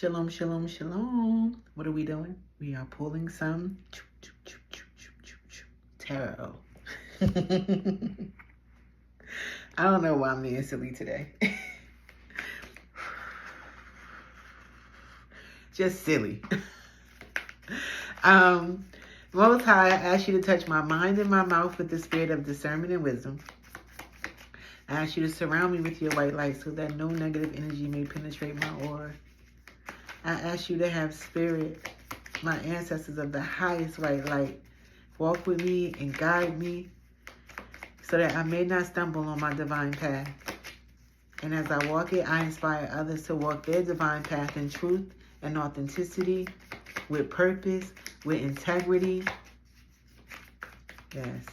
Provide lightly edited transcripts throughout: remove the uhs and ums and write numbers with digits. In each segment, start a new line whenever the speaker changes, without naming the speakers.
Shalom, shalom, shalom. What are we doing? We are pulling some tarot. I don't know why I'm being silly today. Just silly. Most High, I ask you to touch my mind and my mouth with the spirit of discernment and wisdom. I ask you to surround me with your white light so that no negative energy may penetrate my aura. I ask you to have spirit, my ancestors of the highest white light, walk with me and guide me so that I may not stumble on my divine path. And as I walk it, I inspire others to walk their divine path in truth and authenticity, with purpose, with integrity. Yes.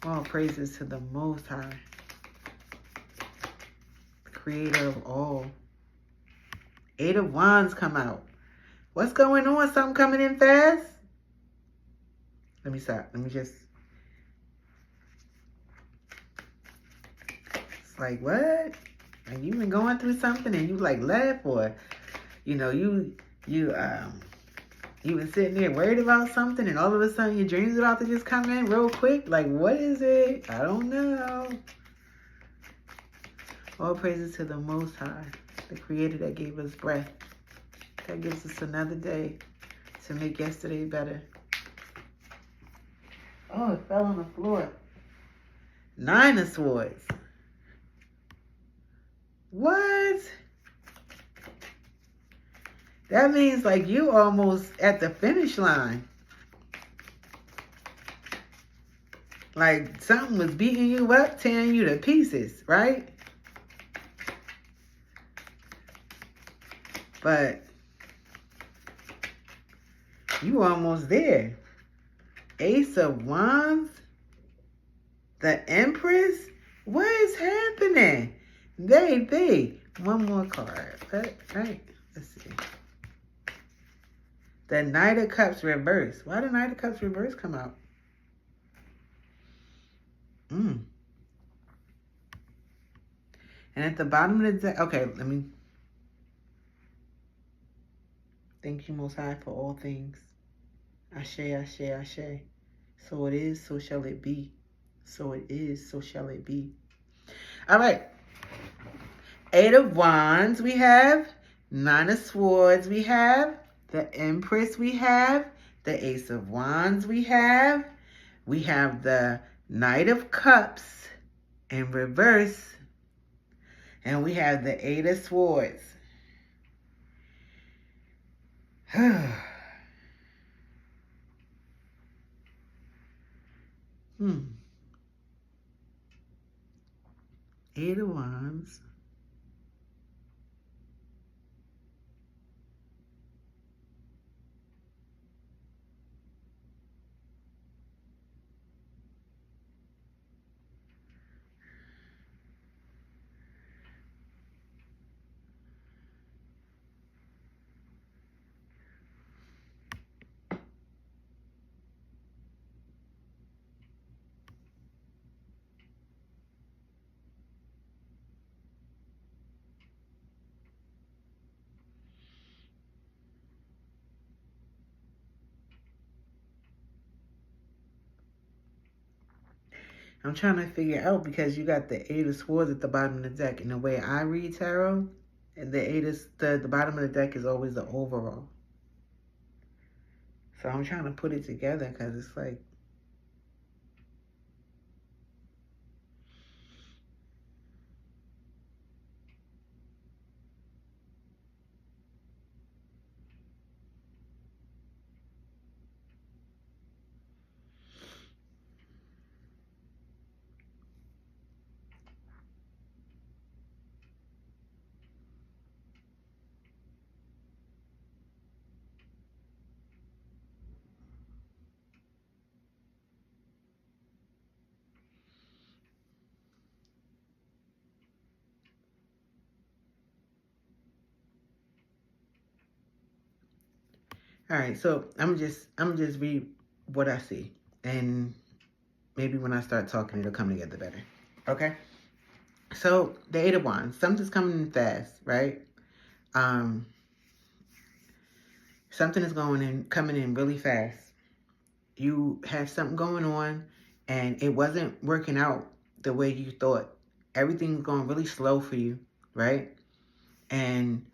All praises to the Most High, the Creator of all. 8 of Wands come out. What's going on? Something coming in fast? Let me stop. Let me just... It's like, what? And you've been going through something and you like left, or, you know, you been sitting there worried about something and all of a sudden your dream's about to just come in real quick. Like, what is it? I don't know. All praises to the Most High, the Creator that gave us breath, that gives us another day to make yesterday better. Oh, it fell on the floor. 9 of Swords. What? That means like you almost at the finish line. Like something was beating you up, tearing you to pieces, right? But you almost there. Ace of Wands. The Empress. What is happening? Baby. One more card. Right. Let's see. The Knight of Cups reverse. Why did Knight of Cups reverse come out? And at the bottom of the deck, okay, let me. Thank you, Most High, for all things. Ashe, ashe, ashe. So it is, so shall it be. So it is, so shall it be. All right. 8 of Wands we have. 9 of Swords we have. The Empress we have. The Ace of Wands we have. We have the Knight of Cups in reverse. And we have the 8 of Swords. 8 of Wands. I'm trying to figure out because you got the 8 of Swords at the bottom of the deck. And the way I read tarot, and the bottom of the deck is always the overall. So I'm trying to put it together because it's like, all right, so I'm just read what I see. And maybe when I start talking, it'll come together better. Okay? So, the 8 of Wands. Something's coming in fast, right? Um, something is coming in really fast. You have something going on and it wasn't working out the way you thought. Everything's going really slow for you, right? And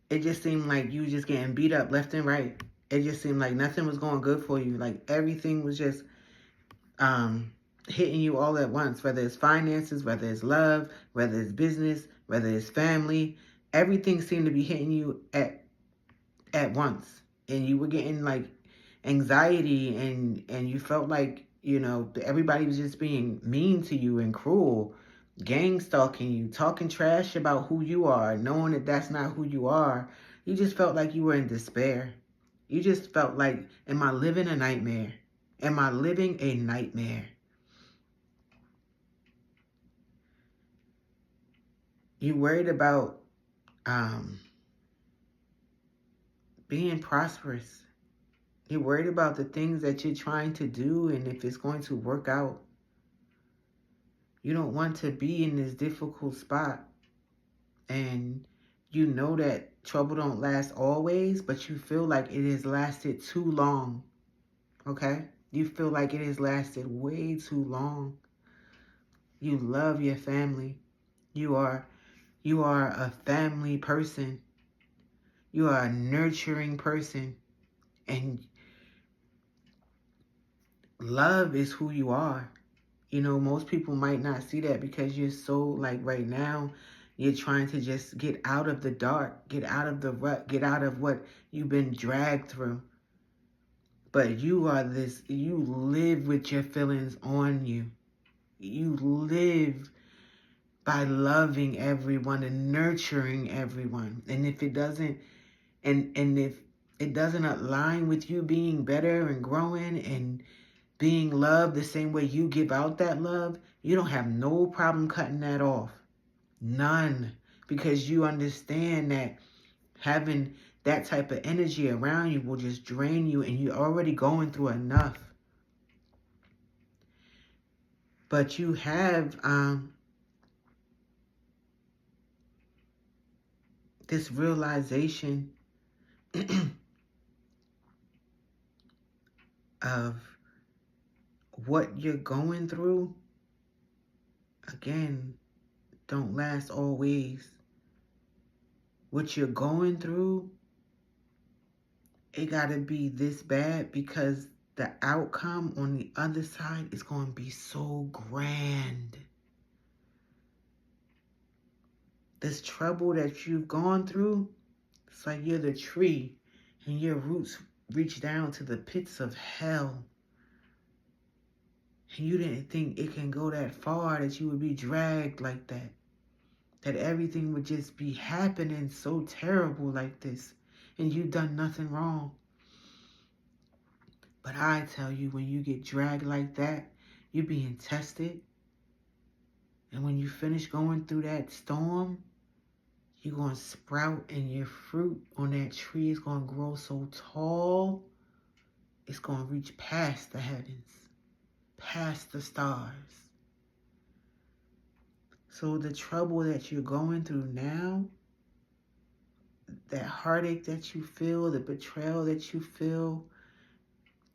it just seemed like you were just getting beat up left and right. It just seemed like nothing was going good for you. Like everything was just hitting you all at once, whether it's finances, whether it's love, whether it's business, whether it's family. Everything seemed to be hitting you at once. And you were getting like anxiety and you felt like, you know, everybody was just being mean to you and cruel, gang stalking you, talking trash about who you are, knowing that that's not who you are. You just felt like you were in despair. You just felt like, am I living a nightmare? Am I living a nightmare? You worried about being prosperous. You're worried about the things that you're trying to do and if it's going to work out. You don't want to be in this difficult spot. And you know that trouble don't last always, but you feel like it has lasted too long. Okay? You feel like it has lasted way too long. You love your family. You are a family person. You are a nurturing person. And love is who you are. You know, most people might not see that because you're so, like right now, you're trying to just get out of the dark, get out of the rut, get out of what you've been dragged through. But you live with your feelings on you. You live by loving everyone and nurturing everyone. And if it doesn't, and if it doesn't align with you being better and growing and being loved the same way you give out that love, you don't have no problem cutting that off. None. Because you understand that having that type of energy around you will just drain you and you're already going through enough. But you have this realization of what you're going through, again, don't last always. What you're going through, it gotta be this bad because the outcome on the other side is going to be so grand. This trouble that you've gone through, it's like you're the tree and your roots reach down to the pits of hell. And you didn't think it can go that far, that you would be dragged like that. That everything would just be happening so terrible like this. And you've done nothing wrong. But I tell you, when you get dragged like that, you're being tested. And when you finish going through that storm, you're going to sprout and your fruit on that tree is going to grow so tall, it's going to reach past the heavens, past the stars. So the trouble that you're going through now, that heartache that you feel, the betrayal that you feel,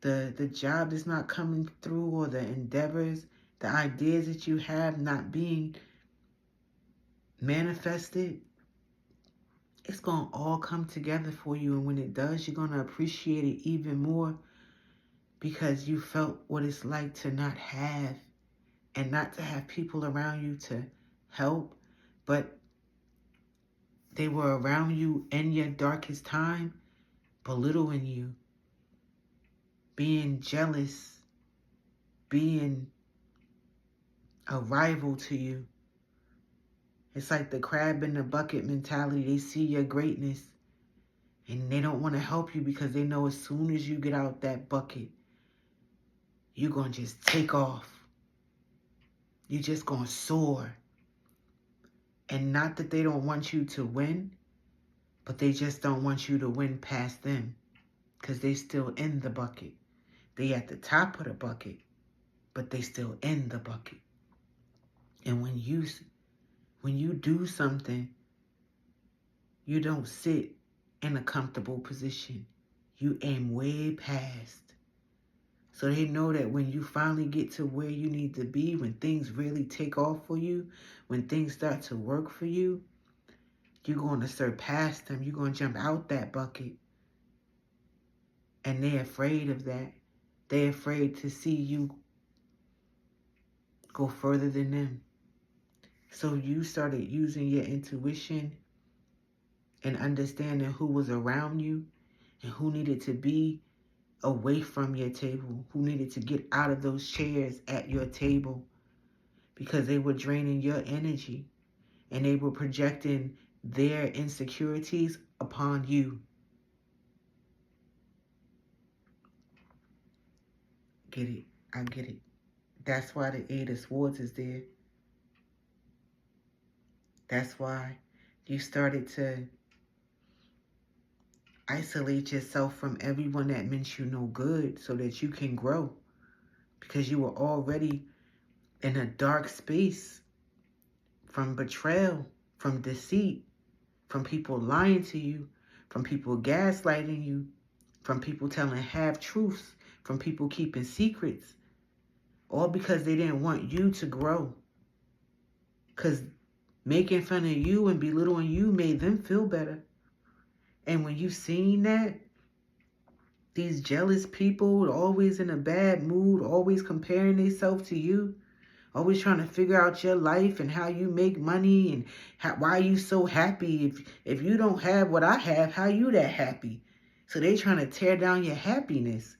the job that's not coming through or the endeavors, the ideas that you have not being manifested, it's going to all come together for you. And when it does, you're going to appreciate it even more because you felt what it's like to not have and not to have people around you to help, but they were around you in your darkest time, belittling you, being jealous, being a rival to you. It's like the crab in the bucket mentality. They see your greatness and they don't want to help you because they know as soon as you get out that bucket, you're going to just take off. You're just going to soar. And not that they don't want you to win, but they just don't want you to win past them because they still in the bucket. They at the top of the bucket, but they still in the bucket. And when you do something, You don't sit in a comfortable position. You aim way past. So they know that when you finally get to where you need to be, when things really take off for you, when things start to work for you, you're going to surpass them. You're going to jump out that bucket. And they're afraid of that. They're afraid to see you go further than them. So you started using your intuition and understanding who was around you and who needed to be away from your table, who needed to get out of those chairs at your table because they were draining your energy and they were projecting their insecurities upon you. Get it? I get it. That's why the Eight of Swords is there. That's why you started to isolate yourself from everyone that meant you no good so that you can grow, because you were already in a dark space from betrayal, from deceit, from people lying to you, from people gaslighting you, from people telling half-truths, from people keeping secrets, all because they didn't want you to grow. Because making fun of you and belittling you made them feel better. And when you seen that, these jealous people always in a bad mood, always comparing themselves to you, always trying to figure out your life and how you make money and why you so happy. If you don't have what I have, how you that happy? So they trying to tear down your happiness.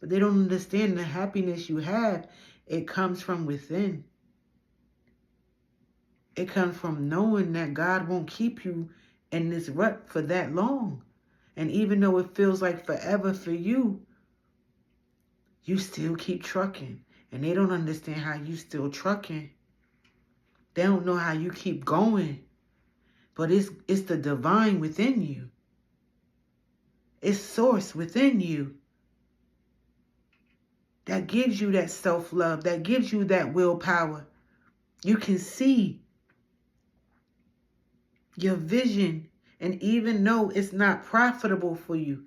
But they don't understand the happiness you have. It comes from within. It comes from knowing that God won't keep you in this rut for that long. And even though it feels like forever for you, you still keep trucking. And they don't understand how you still trucking. They don't know how you keep going. But it's the divine within you. It's source within you that gives you that self-love, that gives you that willpower. You can see your vision, and even though it's not profitable for you,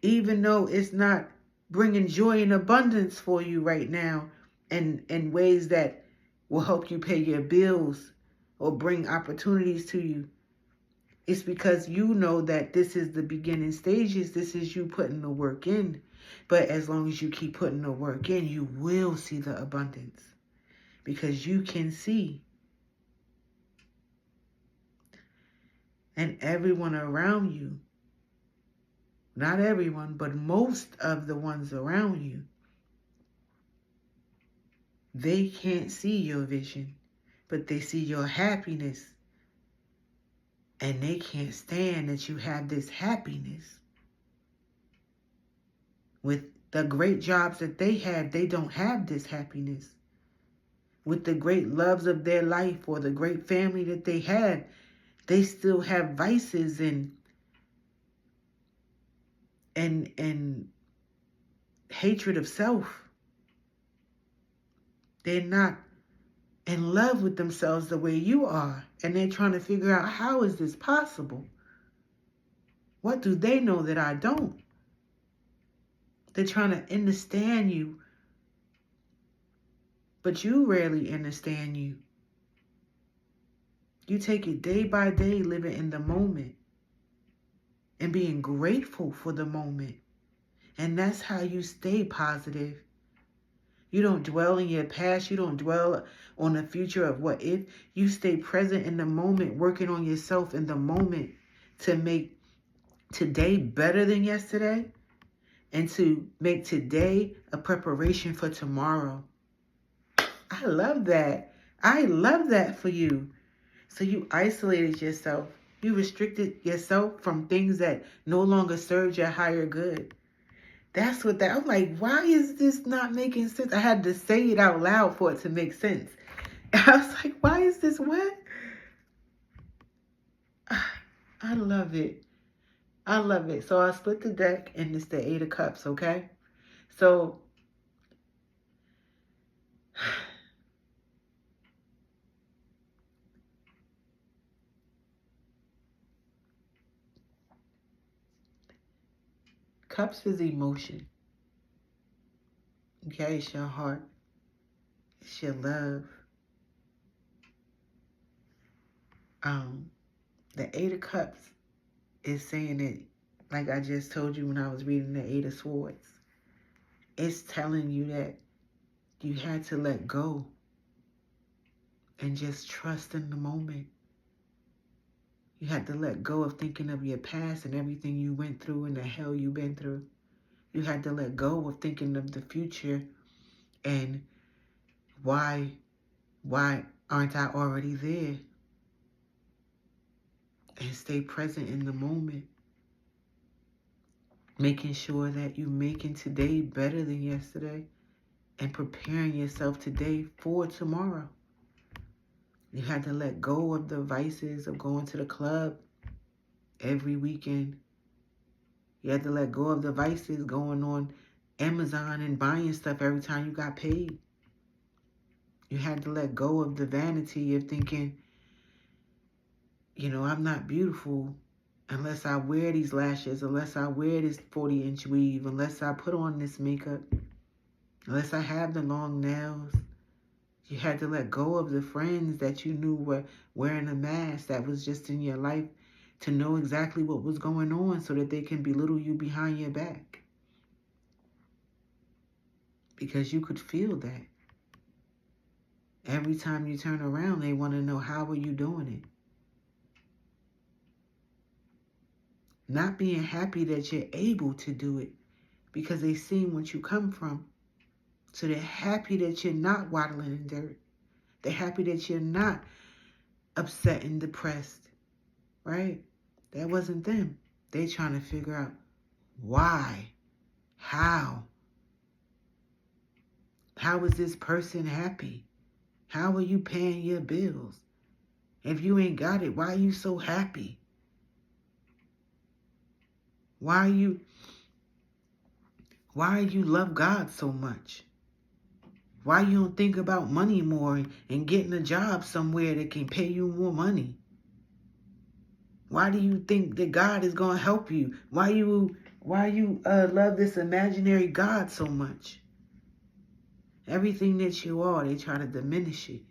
even though it's not bringing joy and abundance for you right now, and in ways that will help you pay your bills or bring opportunities to you, it's because you know that this is the beginning stages. This is you putting the work in. But as long as you keep putting the work in, you will see the abundance, because you can see. And everyone around you, not everyone, but most of the ones around you, they can't see your vision, but they see your happiness. And they can't stand that you have this happiness. With the great jobs that they have, they don't have this happiness. With the great loves of their life or the great family that they have, they still have vices and hatred of self. They're not in love with themselves the way you are. And they're trying to figure out, how is this possible? What do they know that I don't? They're trying to understand you, but you rarely understand you. You take it day by day, living in the moment and being grateful for the moment. And that's how you stay positive. You don't dwell in your past. You don't dwell on the future of what if. You stay present in the moment, working on yourself in the moment to make today better than yesterday and to make today a preparation for tomorrow. I love that. I love that for you. So you isolated yourself. You restricted yourself from things that no longer serve your higher good. That's what that, I'm like, why is this not making sense? I had to say it out loud for it to make sense. I was like, why is this what? I love it. I love it. So I split the deck and it's the Eight of Cups, okay? So Cups is emotion. Okay, it's your heart. It's your love. The Eight of Cups is saying that, like I just told you when I was reading the Eight of Swords, it's telling you that you had to let go and just trust in the moment. You had to let go of thinking of your past and everything you went through and the hell you've been through. You had to let go of thinking of the future and why aren't I already there? And stay present in the moment. Making sure that you're making today better than yesterday and preparing yourself today for tomorrow. You had to let go of the vices of going to the club every weekend. You had to let go of the vices going on Amazon and buying stuff every time you got paid. You had to let go of the vanity of thinking, I'm not beautiful unless I wear these lashes, unless I wear this 40-inch weave, unless I put on this makeup, unless I have the long nails. You had to let go of the friends that you knew were wearing a mask that was just in your life to know exactly what was going on so that they can belittle you behind your back. Because you could feel that. Every time you turn around, they want to know, how are you doing it? Not being happy that you're able to do it because they've seen what you come from. So they're happy that you're not waddling in dirt. They're happy that you're not upset and depressed, right? That wasn't them. They're trying to figure out why, how. How is this person happy? How are you paying your bills? If you ain't got it, why are you so happy? Why you love God so much? Why you don't think about money more and getting a job somewhere that can pay you more money? Why do you think that God is going to help you? Why you love this imaginary God so much? Everything that you are, they try to diminish it.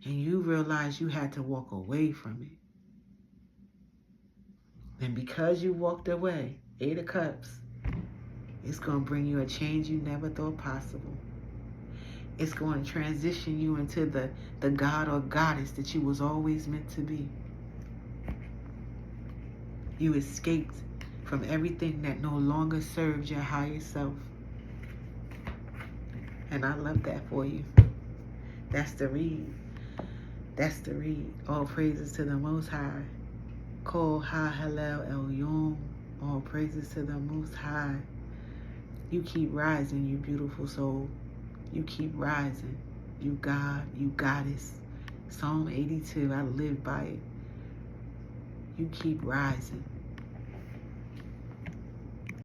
And you realize you had to walk away from it. And because you walked away, Eight of Cups, it's going to bring you a change you never thought possible. It's going to transition you into the god or goddess that you was always meant to be. You escaped from everything that no longer serves your higher self. And I love that for you. That's the read. That's the read. All praises to the Most High. Kol Ha-Halel El-Yom. All praises to the Most High. You keep rising, you beautiful soul. You keep rising. You God, you goddess. Psalm 82, I live by it. You keep rising.